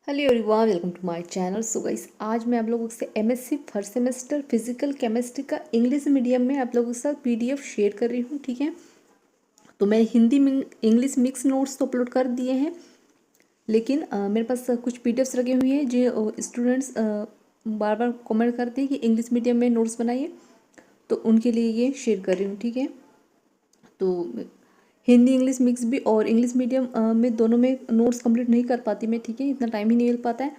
Hello everyone, welcome to my channel. So guys, आज मैं आप लोगों से MSc first semester physical chemistry का इंग्लिश मीडियम में आप लोगों के साथ पीडीएफ शेयर कर रही हूँ। ठीक है, तो मैं हिंदी में इंग्लिश मिक्स नोट्स तो अपलोड कर दिए हैं, लेकिन मेरे पास कुछ पीडीएफ्स रखे हुए हैं जो स्टूडेंट्स बार बार कमेंट करते हैं कि इंग्लिश मीडियम में नोट्स बनाइए, तो उनके लिए ये शेयर कर रही हूँ। ठीक है, तो हिंदी इंग्लिश मिक्स भी और इंग्लिश मीडियम में दोनों में नोट्स कंप्लीट नहीं कर पाती मैं। ठीक है, इतना टाइम ही नहीं मिल पाता है,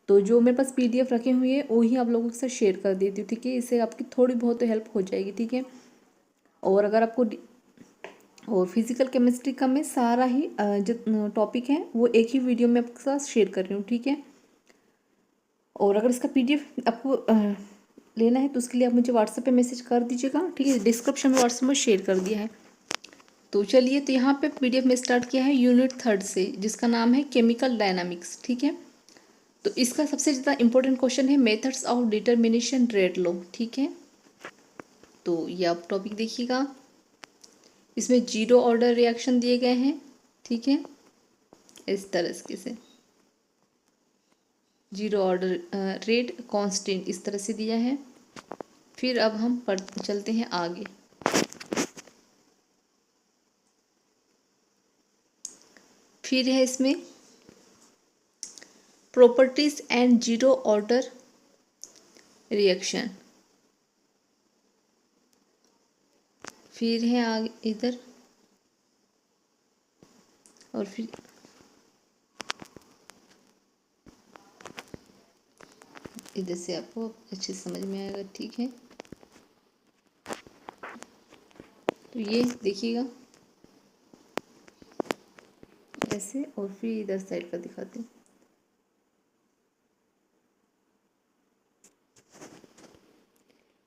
तो जो मेरे पास पीडीएफ रखे हुए हैं वही आप लोगों के साथ शेयर कर देती हूँ। ठीक है, इससे आपकी थोड़ी बहुत हेल्प हो जाएगी। ठीक है, और अगर आपको और फिजिकल केमिस्ट्री का मैं सारा ही जो टॉपिक है वो एक ही वीडियो में आपके साथ शेयर कर रही हूँ। ठीक है, और अगर इसका पीडीएफ आपको लेना है तो उसके लिए आप मुझे व्हाट्सएप पे मैसेज कर दीजिएगा। ठीक है, डिस्क्रिप्शन में व्हाट्सएप में शेयर कर दिया है। तो चलिए, तो यहाँ पे पीडीएफ में स्टार्ट किया है यूनिट 3 से, जिसका नाम है केमिकल डायनामिक्स। ठीक है, तो इसका सबसे ज़्यादा इंपॉर्टेंट क्वेश्चन है methods of determination rate law. ठीक है, तो ये आप टॉपिक देखिएगा। इसमें जीरो ऑर्डर रिएक्शन दिए गए हैं। ठीक है, इस तरह से जीरो ऑर्डर रेट कांस्टेंट इस तरह से दिया है। फिर अब हम चलते हैं आगे। फिर है इसमें properties and zero order reaction. फिर है आगे इधर, और फिर इधर से आपको अच्छे से समझ में आएगा। ठीक है, तो ये देखिएगा ऐसे, और फिर इधर साइड का दिखाते हैं।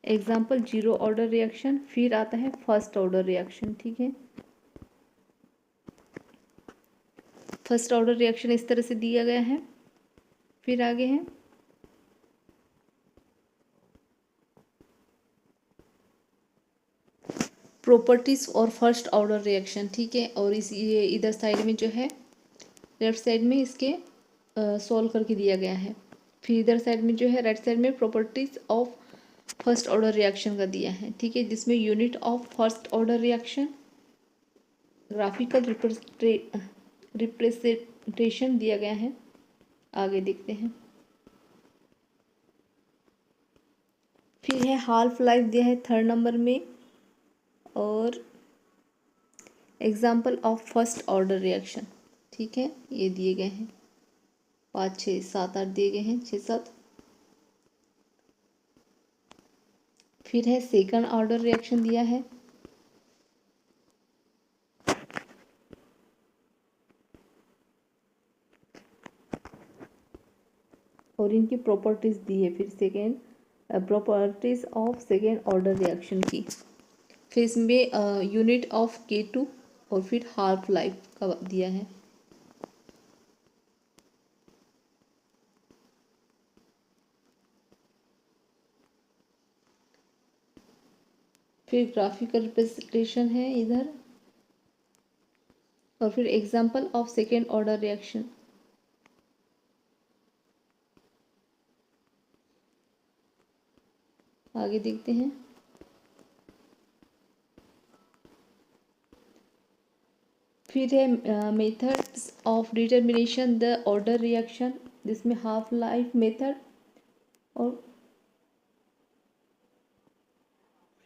एग्जाम्पल जीरो ऑर्डर रिएक्शन, फिर आता है फर्स्ट ऑर्डर रिएक्शन। ठीक है, फर्स्ट ऑर्डर रिएक्शन इस तरह से दिया गया है। फिर आगे है प्रॉपर्टीज और फर्स्ट ऑर्डर रिएक्शन। ठीक है, और इस ये इधर साइड में जो है लेफ्ट साइड में इसके सॉल्व करके दिया गया है। फिर इधर साइड में जो है राइट साइड में properties of first order reaction का दिया है। ठीक है, जिसमें unit of first order reaction, graphical representation दिया गया है। आगे देखते हैं। फिर है हाफ लाइफ दिया है 3rd नंबर में, और example of first order reaction. ठीक है, ये दिए गए हैं 5 6 7 8 दिए गए हैं, 6 7। फिर है सेकंड ऑर्डर रिएक्शन दिया है, और इनकी प्रॉपर्टीज दी है। फिर second properties of second order reaction की। फिर इसमें यूनिट ऑफ K2 और फिर हाफ लाइफ का दिया है। फिर ग्राफिकल रिप्रेजेंटेशन है इधर, और फिर example of second order reaction. आगे देखते हैं। फिर है methods of determination the order reaction, जिसमें हाफ लाइफ मेथड और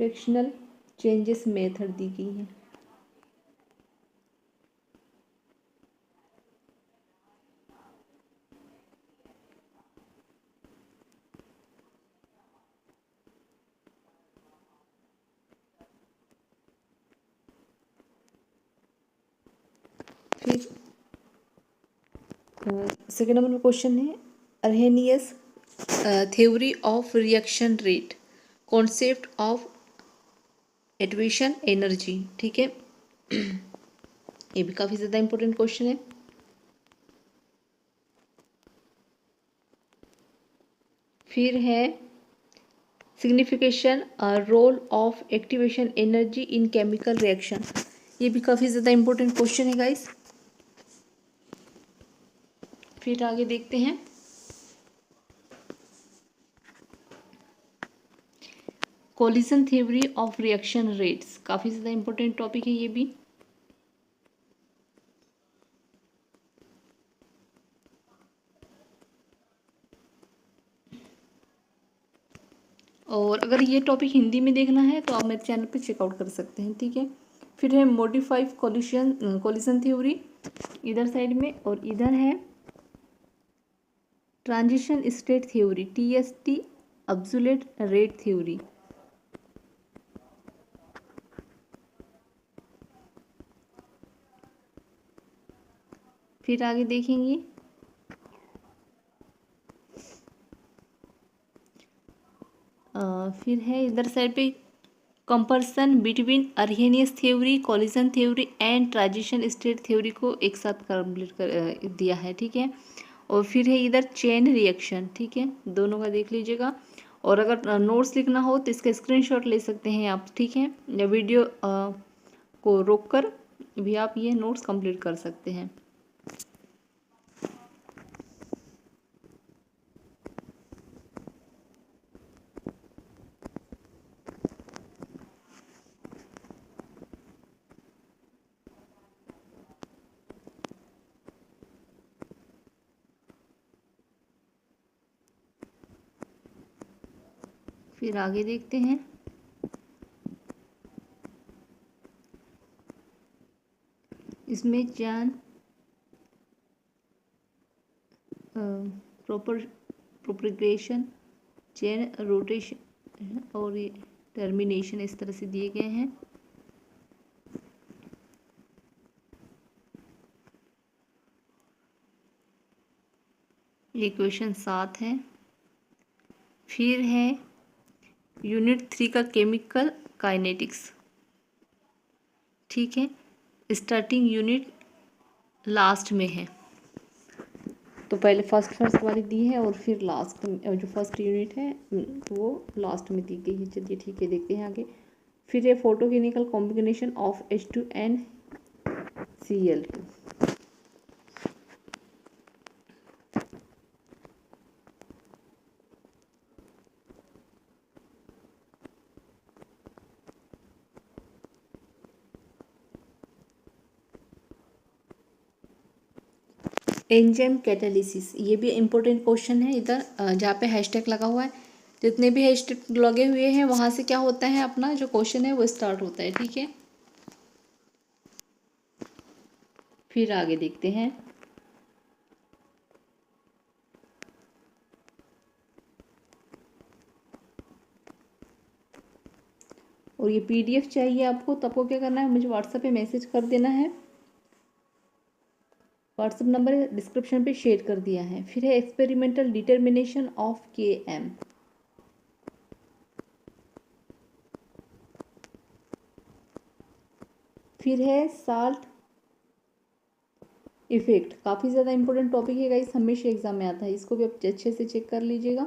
फ्रैक्शनल चेंजेस मेथड दी गई हैं। फिर सेकेंड नंबर में क्वेश्चन है Arrhenius theory of reaction rate, concept of activation energy. ठीक है, ये भी काफ़ी ज़्यादा इंपॉर्टेंट क्वेश्चन है। फिर है signification role of activation energy in chemical reaction, ये भी काफ़ी ज़्यादा इंपॉर्टेंट क्वेश्चन है गाइस। फिर आगे देखते हैं collision theory of reaction rates, काफ़ी ज़्यादा इंपॉर्टेंट टॉपिक है ये भी। और अगर ये टॉपिक हिंदी में देखना है तो आप मेरे चैनल पे चेकआउट कर सकते हैं, ठीक है। फिर है मॉडिफाइड कोलिशन थ्योरी इधर साइड में, और इधर है transition state theory TST, absolute rate theory. फिर आगे देखेंगे फिर है इधर साइड पे comparison between Arrhenius theory, collision theory and transition state theory को एक साथ कंप्लीट कर दिया है, ठीक है। और फिर है इधर चेन रिएक्शन, ठीक है, दोनों का देख लीजिएगा। और अगर नोट्स लिखना हो तो इसका स्क्रीनशॉट ले सकते हैं आप, ठीक है, या वीडियो को रोककर भी आप ये नोट्स कंप्लीट कर सकते हैं। फिर आगे देखते हैं इसमें चैन प्रोपगेशन, चेन रोटेशन और ये टर्मिनेशन इस तरह से दिए गए हैं। ये क्वेश्चन 7 है। फिर है यूनिट 3 का केमिकल काइनेटिक्स, ठीक है, स्टार्टिंग यूनिट लास्ट में है। तो पहले फर्स्ट वाली दी है और फिर लास्ट में जो फर्स्ट यूनिट है वो लास्ट में दी गई है। चलिए ठीक है, देखते हैं आगे। फिर ये photochemical combination of H2NCl2। Enzyme catalysis, ये भी इम्पोर्टेंट क्वेश्चन है इधर, जहाँ पे हैशटैग लगा हुआ है, जितने भी हैशटैग लगे हुए हैं वहाँ से क्या होता है, अपना जो क्वेश्चन है वो स्टार्ट होता है, ठीक है। फिर आगे देखते हैं और ये PDF चाहिए आपको तो आपको क्या करना है, मुझे व्हाट्सएप पे मैसेज कर देना है। व्हाट्सएप नंबर डिस्क्रिप्शन पे शेयर कर दिया है। फिर है एक्सपेरिमेंटल डिटर्मिनेशन ऑफ Km। फिर है साल्ट इफेक्ट, काफ़ी ज़्यादा इंपॉर्टेंट टॉपिक है गाइस, हमेशा एग्जाम में आता है, इसको भी आप अच्छे से चेक कर लीजिएगा।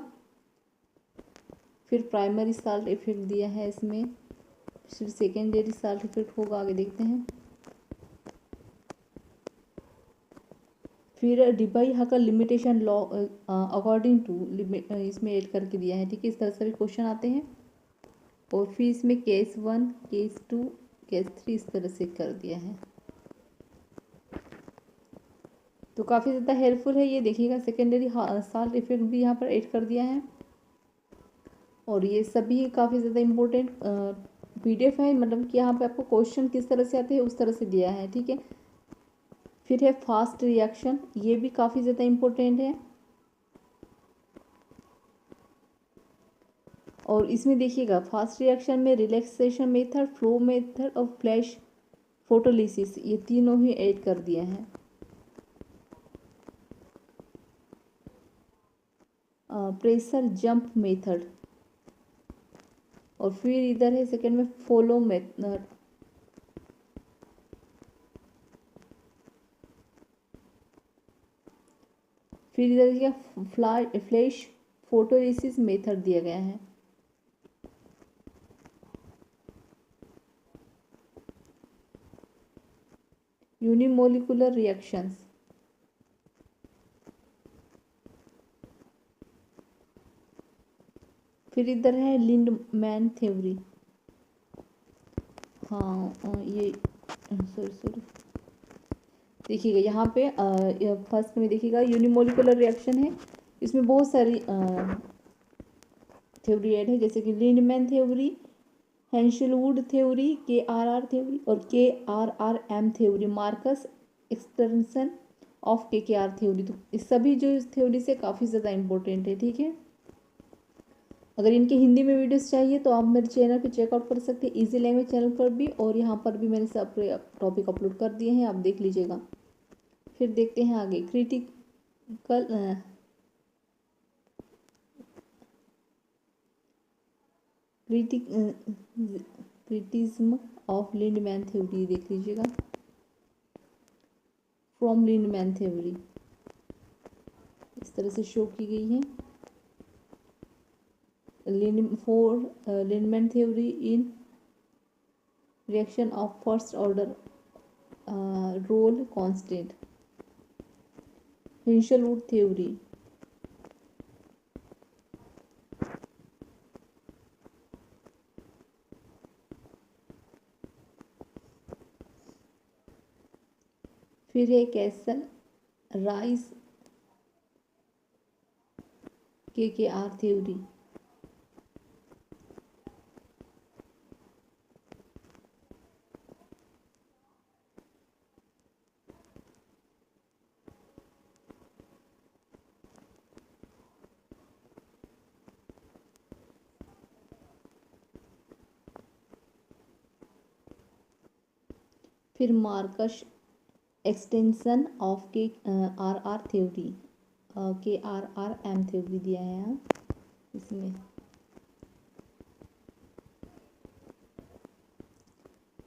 फिर प्राइमरी साल्ट इफेक्ट दिया है इसमें, फिर सेकेंडरी साल्ट इफेक्ट होगा, आगे देखते हैं। फिर Debye Huckel limitation law according to इसमें ऐड करके दिया है, ठीक है, इस तरह से भी क्वेश्चन आते हैं। और फिर इसमें केस 1, केस 2, केस 3 इस तरह से कर दिया है, तो काफ़ी ज़्यादा हेल्पफुल है ये, देखिएगा। सेकेंडरी साल्ट इफेक्ट भी यहाँ पर ऐड कर दिया है। और ये सभी काफ़ी ज़्यादा इम्पोर्टेंट PDF है, मतलब कि यहाँ पे आपको क्वेश्चन किस तरह से आते हैं उस तरह से दिया है, ठीक है। फिर है फास्ट रिएक्शन, ये भी काफ़ी ज़्यादा इम्पोर्टेंट है। और इसमें देखिएगा फास्ट रिएक्शन में रिलैक्सेशन मेथड, फ्लो मेथड और फ्लैश फोटोलिसिस, ये तीनों ही ऐड कर दिया है। प्रेशर जंप मेथड, और फिर इधर है सेकेंड में फॉलो मेथड। फिर इधर देखिए फ्लैश फोटोलिसिस मेथड दिया गया है। यूनिमोलिकुलर रिएक्शंस, फिर इधर है लिंडमैन थ्योरी। हाँ ये सॉरी सॉरी, देखिएगा यहाँ पे फर्स्ट में देखिएगा यूनिमोलिकुलर रिएक्शन है, इसमें बहुत सारी थ्योरी ऐड है, जैसे कि Lindemann theory, Hinshelwood theory, KRR theory और KRRM theory, Marcus extension of KKR theory. तो इस सभी जो इस थ्योरी से काफ़ी ज़्यादा इंपॉर्टेंट है, ठीक है। अगर इनके हिंदी में वीडियोस चाहिए तो आप मेरे चैनल पे चेकआउट कर सकते हैं, इजी लैंग्वेज चैनल पर भी, और यहाँ पर भी मैंने सब टॉपिक अपलोड कर दिए हैं, आप देख लीजिएगा। फिर देखते हैं आगे क्रिटिज्म ऑफ लिंडमैन थ्योरी, देख लीजिएगा। फ्रॉम लिंडमैन थ्योरी इस तरह से शो की गई है। Lindemann theory in reaction of first order role constant, Hinshelwood theory, फिर है कैसल राइस KKR थ्योरी, फिर Marcus extension of KRR theory, KRRM theory दिया है यहाँ इसमें।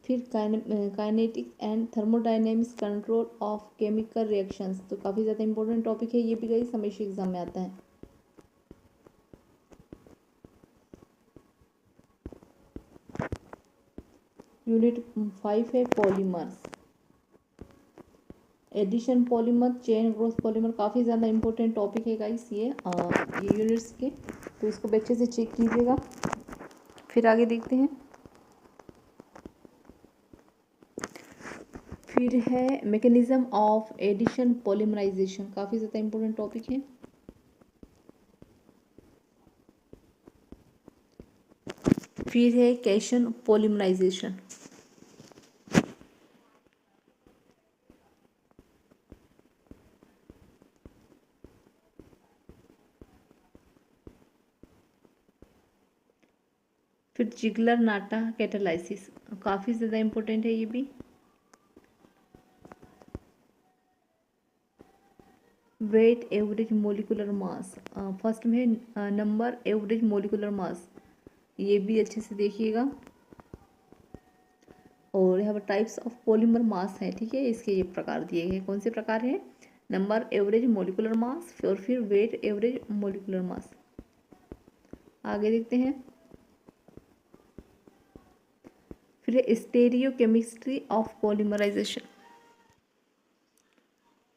फिर kinetics and thermodynamics control of chemical reactions, तो काफ़ी ज़्यादा इंपॉर्टेंट टॉपिक है, ये भी कई हमेशा एग्जाम में आता है। यूनिट 5 है polymers, addition polymer, chain growth polymer, काफ़ी ज़्यादा इंपॉर्टेंट टॉपिक है गाइस ये यूनिट्स के, तो इसको अच्छे से चेक कीजिएगा। फिर आगे देखते हैं। फिर है मैकेनिज्म ऑफ एडिशन पॉलीमराइजेशन, काफ़ी ज़्यादा इंपॉर्टेंट टॉपिक है। फिर है कैशन पॉलीमराइजेशन, फिर जिगलर नाटा कैटालाइसिस, काफ़ी ज़्यादा इंपॉर्टेंट है ये भी। Weight average molecular mass, first में है नंबर एवरेज मोलिकुलर मास, ये भी अच्छे से देखिएगा। और यहाँ पर टाइप्स ऑफ पॉलीमर मास है, ठीक है, इसके ये प्रकार दिए गए, कौन से प्रकार हैं, नंबर एवरेज मोलिकुलर मास और फिर वेट एवरेज मोलिकुलर मास। आगे देखते हैं। फिर स्टेरियो केमिस्ट्री ऑफ पॉलीमराइजेशन,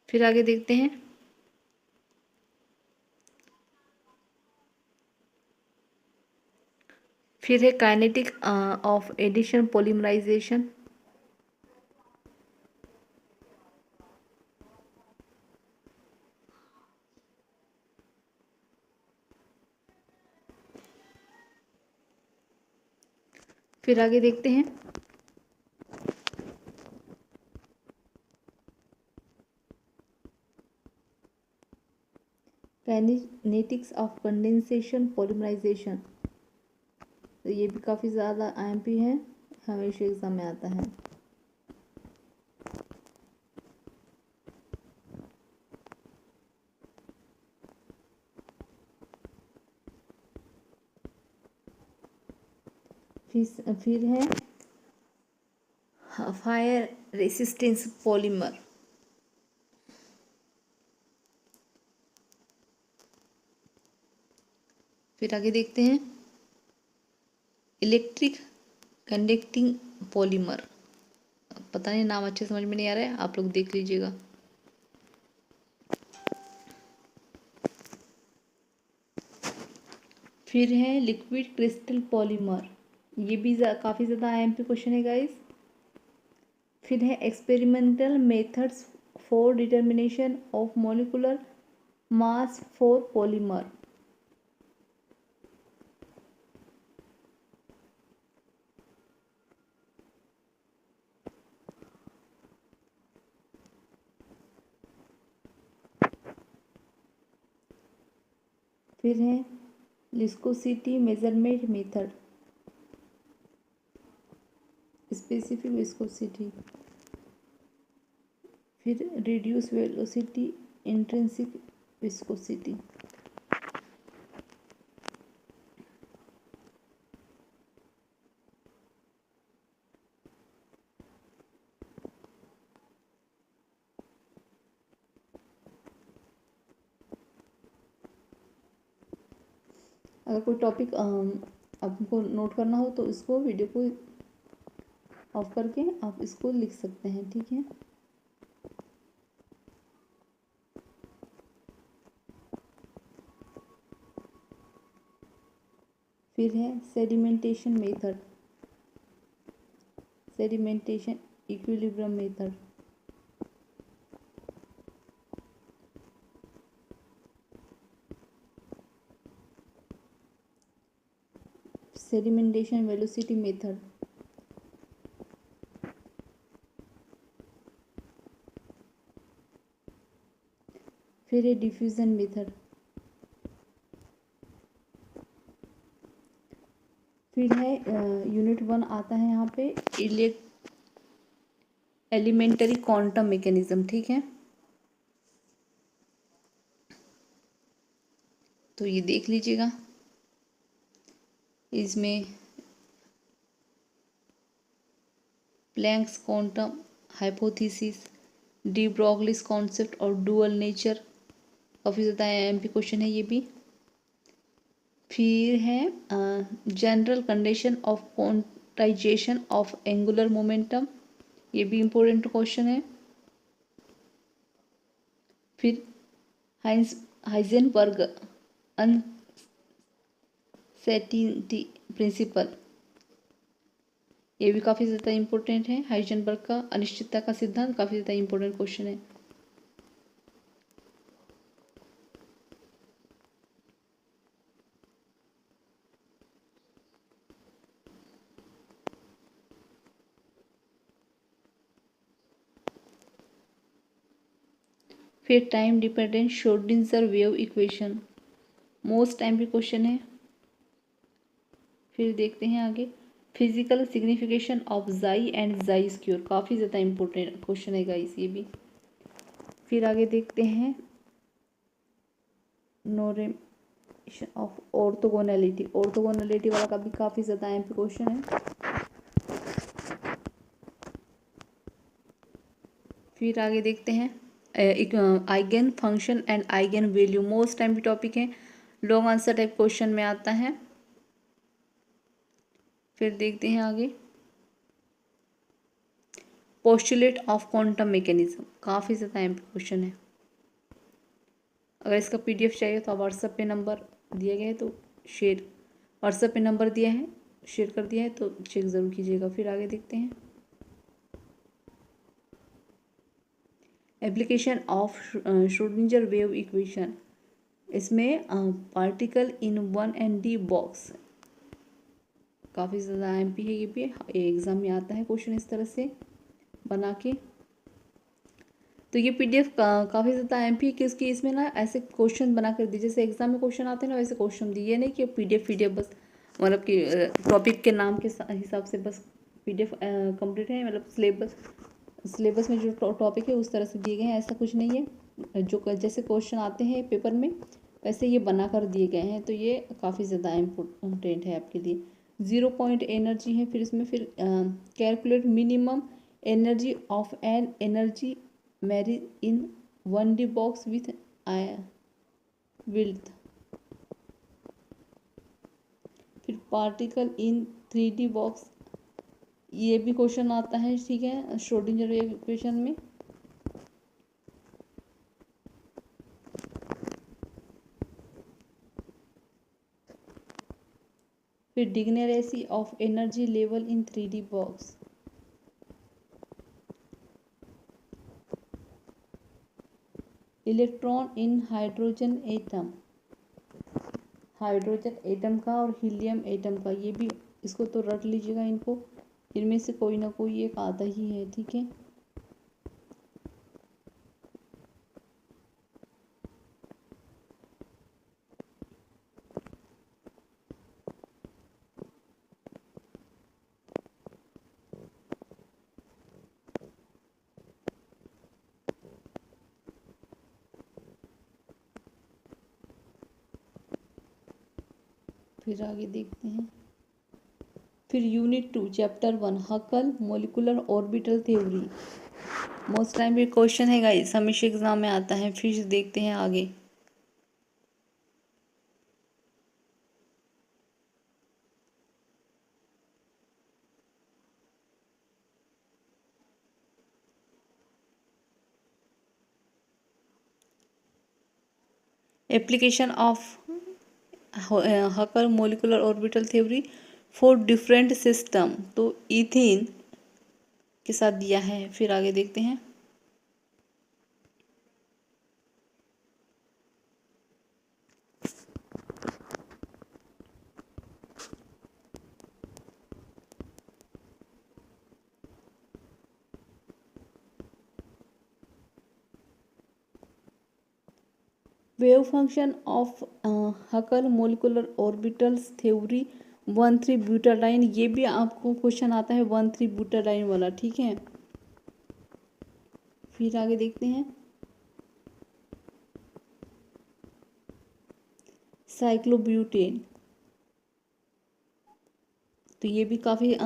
फिर आगे देखते हैं। फिर है काइनेटिक ऑफ एडिशन पॉलीमराइजेशन, फिर आगे देखते हैं। काइनेटिक्स ऑफ कंडेंसेशन पॉलीमराइजेशन, तो ये भी काफ़ी ज़्यादा IMP है, हमेशा एग्जाम में आता है। फिर है फायर रेसिस्टेंस पॉलीमर, फिर आगे देखते हैं। इलेक्ट्रिक कंडक्टिंग पॉलीमर, पता नहीं नाम अच्छे समझ में नहीं आ रहा है, आप लोग देख लीजिएगा। फिर है लिक्विड क्रिस्टल पॉलीमर, ये भी काफ़ी ज़्यादा आईएमपी क्वेश्चन है गाइस। फिर है experimental methods for determination of molecular mass for polymer. फिर है viscosity measurement method, specific viscosity. फिर रिड्यूस वेलोसिटी इंट्रिंसिक विस्कोसिटी। अगर कोई टॉपिक आपको नोट करना हो तो इसको वीडियो को ऑफ करके आप इसको लिख सकते हैं, ठीक है। फिर है sedimentation method, sedimentation equilibrium method. Sedimentation velocity method. फिर है डिफ्यूजन मेथड। फिर है यूनिट 1 आता है यहाँ पे एलिमेंटरी क्वांटम मैकेनिज्म, ठीक है। तो ये देख लीजिएगा, इसमें Planck's quantum hypothesis, de Broglie's concept और डुअल नेचर, काफ़ी ज़्यादा एमपी क्वेश्चन है ये भी। फिर है general condition of quantization of angular momentum, ये भी इम्पोर्टेंट क्वेश्चन है। फिर हाइजेनबर्ग अनसर्टेनिटी प्रिंसिपल, ये भी काफ़ी ज़्यादा इम्पोर्टेंट है। हाइजेनबर्ग का अनिश्चितता का सिद्धांत काफ़ी ज़्यादा इम्पोर्टेंट क्वेश्चन है। फिर time dependent Schrodinger wave equation, most time भी क्वेश्चन है। फिर देखते हैं आगे, फिजिकल सिग्निफिकेशन ऑफ जाई एंड जाई स्क्योर, काफ़ी ज़्यादा इम्पोर्टेंट क्वेश्चन है गाइस ये भी। फिर आगे देखते हैं नोरेशन ऑफ ऑर्थोगोनैलिटी, ऑर्थोगोनैलिटी वाला का भी काफ़ी ज़्यादा एमपी क्वेश्चन है। फिर आगे देखते हैं eigen function and eigen value, most time भी टॉपिक है, लॉन्ग आंसर टाइप क्वेश्चन में आता है। फिर देखते हैं आगे पोस्टुलेट ऑफ क्वांटम मैकेनिज्म, काफ़ी ज़्यादा एमपी क्वेश्चन है। अगर इसका पीडीएफ चाहिए तो आप व्हाट्सएप पे नंबर दिया गया है तो शेयर, व्हाट्सएप पे नंबर दिया है शेयर कर दिया है तो चेक ज़रूर कीजिएगा। फिर आगे देखते हैं application of Schrodinger wave equation, इसमें पार्टिकल इन 1D बॉक्स, काफ़ी ज़्यादा एमपी है ये भी, एग्ज़ाम में आता है क्वेश्चन इस तरह से बना के। तो ये पीडीएफ काफ़ी ज़्यादा एमपी है क्योंकि इसमें ना ऐसे क्वेश्चन बना कर दिए जैसे एग्जाम में क्वेश्चन आते हैं ना, वैसे क्वेश्चन दिए नहीं कि पीडीएफ बस मतलब कि टॉपिक के नाम के हिसाब से बस पीडीएफ कंप्लीट है, मतलब सिलेबस में जो टॉपिक है उस तरह से दिए गए हैं, ऐसा कुछ नहीं है। जो जैसे क्वेश्चन आते हैं पेपर में वैसे ये बना कर दिए गए हैं, तो ये काफ़ी ज़्यादा इम्पोर्टेंट है आपके लिए। 0 पॉइंट एनर्जी है, फिर इसमें फिर calculate minimum energy of an energy marriage in 1D box with width. फिर पार्टिकल इन 3D बॉक्स, ये भी क्वेश्चन आता है, ठीक है, श्रोडिंगर इक्वेशन में। फिर degeneracy of energy level in 3D box, electron in hydrogen atom, hydrogen atom का और हीलियम एटम का, ये भी इसको तो रट लीजिएगा, इनको इनमें से कोई ना कोई एक आता ही है, ठीक है। फिर आगे देखते हैं। फिर unit 2 chapter 1 Huckel molecular orbital theory, most time ये क्वेश्चन है गाइस, हमेशा एग्जाम में आता है। फिर देखते हैं आगे। Application of Huckel molecular orbital theory for different system, तो इथेन के साथ दिया है। फिर आगे देखते हैं। Wave function of Huckel molecular orbitals theory 1,3 butadiene, ये भी आपको क्वेश्चन आता है 1,3 ब्यूटाडाइन वाला, ठीक है। फिर आगे देखते हैं। साइक्लोब्यूटेन, तो ये भी काफ़ी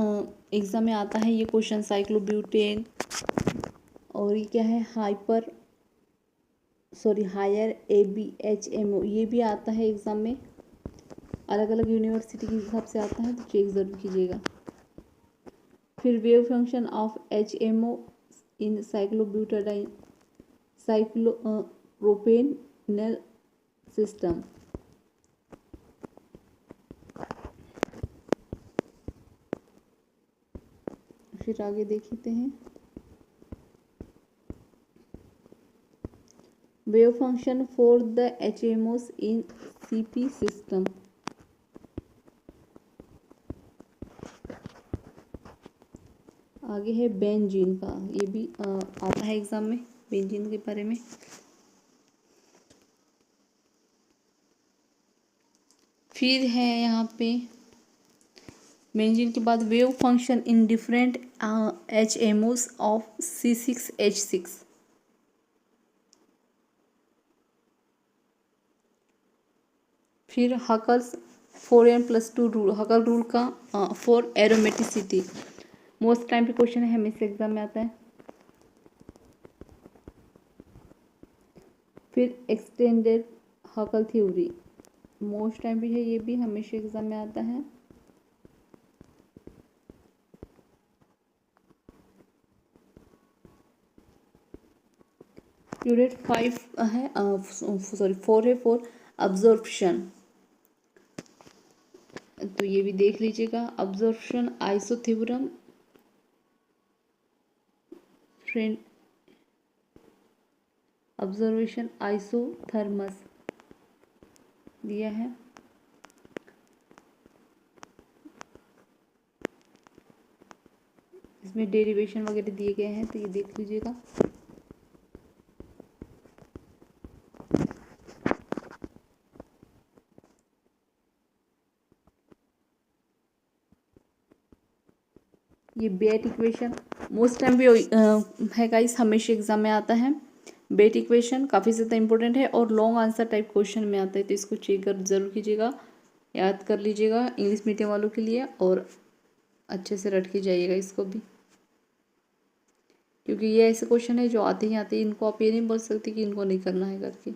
एग्जाम में आता है ये क्वेश्चन, साइक्लोब्यूटेन। और ये क्या है, हायर ABHMO, ये भी आता है एग्जाम में, अलग अलग यूनिवर्सिटी के हिसाब से आता है, तो चेक ज़रूर कीजिएगा। फिर wave function of HMO in cyclobutadiene cyclopropenyl system. फिर आगे देखते हैं। Wave function for the HMOs in CP system. आगे है बेंजीन का, ये भी आता है एग्जाम में, बेंजीन के बारे में। फिर है यहाँ पे बेंजीन के बाद wave function in different HMOs of C6H6। फिर हकल्स 4n+2 रूल, हकल रूल का फॉर एरोमेटिसिटी, मोस्ट टाइम पे क्वेश्चन है, हमेशा एग्जाम में आता है। फिर एक्सटेंडेड हकल थ्योरी, मोस्ट टाइम भी है, ये भी हमेशा एग्जाम में आता है। यूनिट 5 है, 4 है, 4 अब्जॉर्प्शन, तो ये भी देख लीजिएगा। अब्जॉर्प्शन आइसोथ्योरम, फ्रेंड ऑब्जर्वेशन आइसोथर्मस दिया है। इसमें डेरिवेशन वगैरह दिए गए हैं, तो ये देख लीजिएगा। ये बेट इक्वेशन मोस्ट टाइम भी है गाइस, हमेशा एग्जाम में आता है। बेट इक्वेशन काफ़ी ज़्यादा इंपॉर्टेंट है और लॉन्ग आंसर टाइप क्वेश्चन में आता है, तो इसको चेक कर जरूर कीजिएगा, याद कर लीजिएगा इंग्लिश मीडियम वालों के लिए, और अच्छे से रट के जाइएगा इसको भी, क्योंकि ये ऐसे क्वेश्चन है जो आते ही आते हैं, इनको आप ये नहीं बोल सकते कि इनको नहीं करना है करके।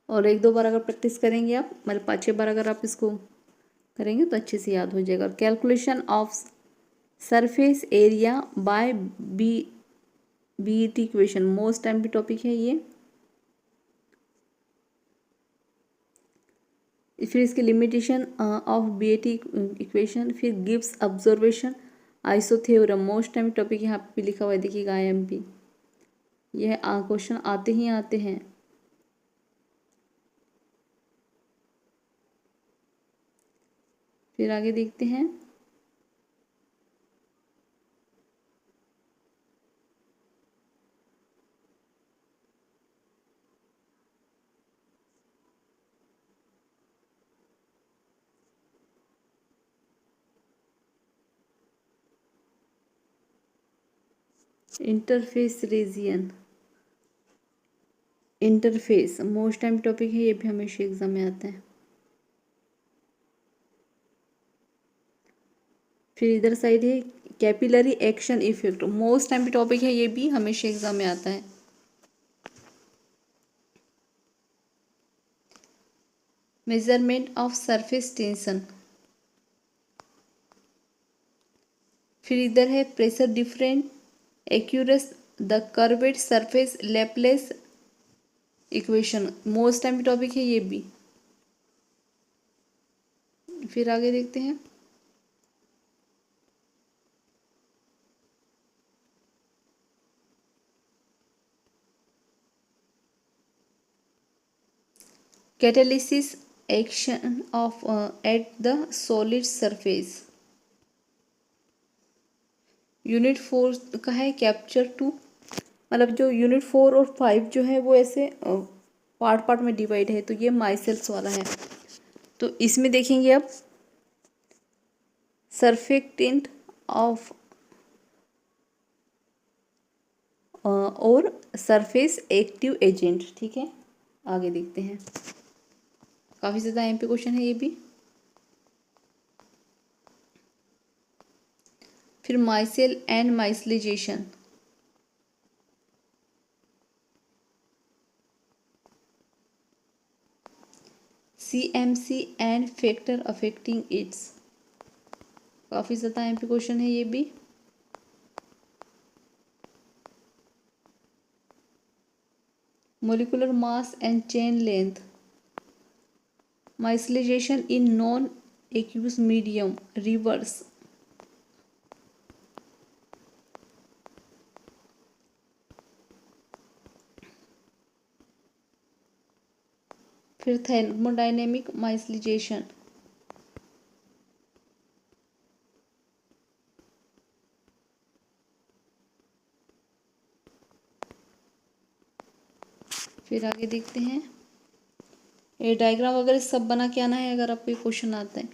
और 1-2 बार अगर प्रैक्टिस करेंगे आप, मतलब 5-6 बार अगर आप इसको करेंगे तो अच्छे से याद हो जाएगा। Calculation of surface area by BET equation, most time भी टॉपिक है ये। फिर इसकी लिमिटेशन ऑफ बीएटी इक्वेशन, फिर Gibbs observation, isotherm. Most time topic यहाँ पे भी लिखा हुआ है, देखिएगा IMP, यह क्वेश्चन आते ही आते हैं। फिर आगे देखते हैं, interface region. Interface most time topic है, ये भी हमेशा एग्जाम में आता है। फिर इधर साइड है capillary action effect, most time topic है, ये भी हमेशा एग्जाम में आता है। Measurement of surface tension. फिर इधर है pressure different Accuris the curved surface Laplace equation, most time topic है ये भी। फिर आगे देखते हैं, catalysis action of at the solid surface. Unit 4 का है कैप्चर 2, मतलब जो यूनिट 4 और 5 जो है वो ऐसे पार्ट पार्ट में डिवाइड है, तो ये माइसेल्स वाला है। तो इसमें देखेंगे अब सरफेक्टेंट ऑफ और सरफेस एक्टिव एजेंट, ठीक है। आगे देखते हैं, काफ़ी ज़्यादा MP क्वेश्चन है ये भी। फिर micelle and micellization. CMC and factor affecting its, काफ़ी ज़्यादा MP क्वेश्चन है ये भी। Molecular mass and chain length, micellization in non aqueous medium, reverse. फिर थर्मोडायनेमिक माइसलाइजेशन। फिर आगे देखते हैं, ये डायग्राम वगैरह सब बना के आना है अगर आपको ये क्वेश्चन आता है।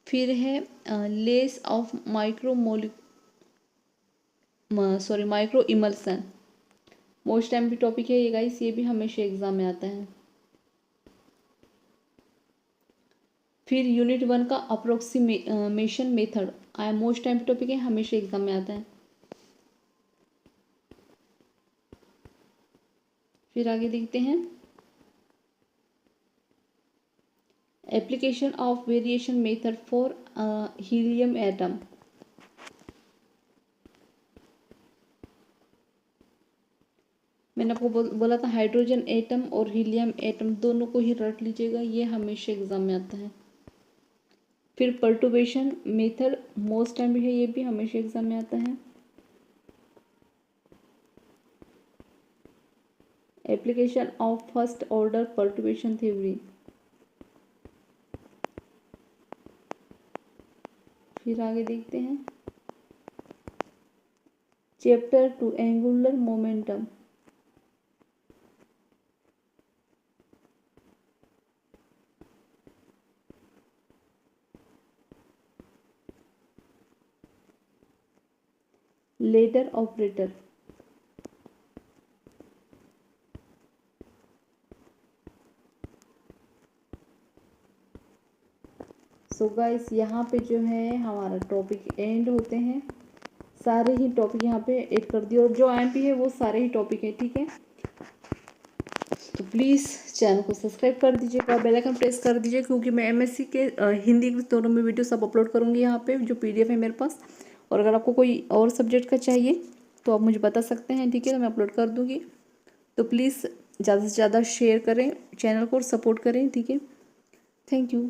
फिर है less of micro emulsion, most time भी टॉपिक है ये गाइस, ये भी हमेशा एग्जाम में आता है। फिर यूनिट 1 का approximation method most time topic है, हमेशा एग्जाम में आता है। फिर आगे देखते हैं, application of variation method for helium atom. मैंने आपको बोला था हाइड्रोजन एटम और हीलियम एटम दोनों को ही रट लीजिएगा, ये हमेशा एग्जाम में आता है। फिर पर्टुर्बेशन मेथड मोस्ट टाइम भी है, ये भी हमेशा एग्जाम में आता है। Application of first order perturbation theory. फिर आगे देखते हैं, chapter 2 angular momentum. Ladder operator. So guys यहाँ पे जो है हमारा टॉपिक एंड होते हैं, सारे ही टॉपिक यहाँ पे ऐड कर दिए, और जो MP है वो सारे ही टॉपिक है, ठीक है। तो प्लीज़ चैनल को सब्सक्राइब कर दीजिएगा, बेल आइकन प्रेस कर दीजिए, क्योंकि मैं MSc के हिंदी इंग्लिश दोनों में वीडियो सब अपलोड करूँगी यहाँ पे, जो PDF है मेरे पास। और अगर आपको कोई और सब्जेक्ट का चाहिए तो आप मुझे बता सकते हैं, ठीक है, तो मैं अपलोड कर दूँगी। तो प्लीज़ ज़्यादा से ज़्यादा शेयर करें चैनल को और सपोर्ट करें, ठीक है। Thank you.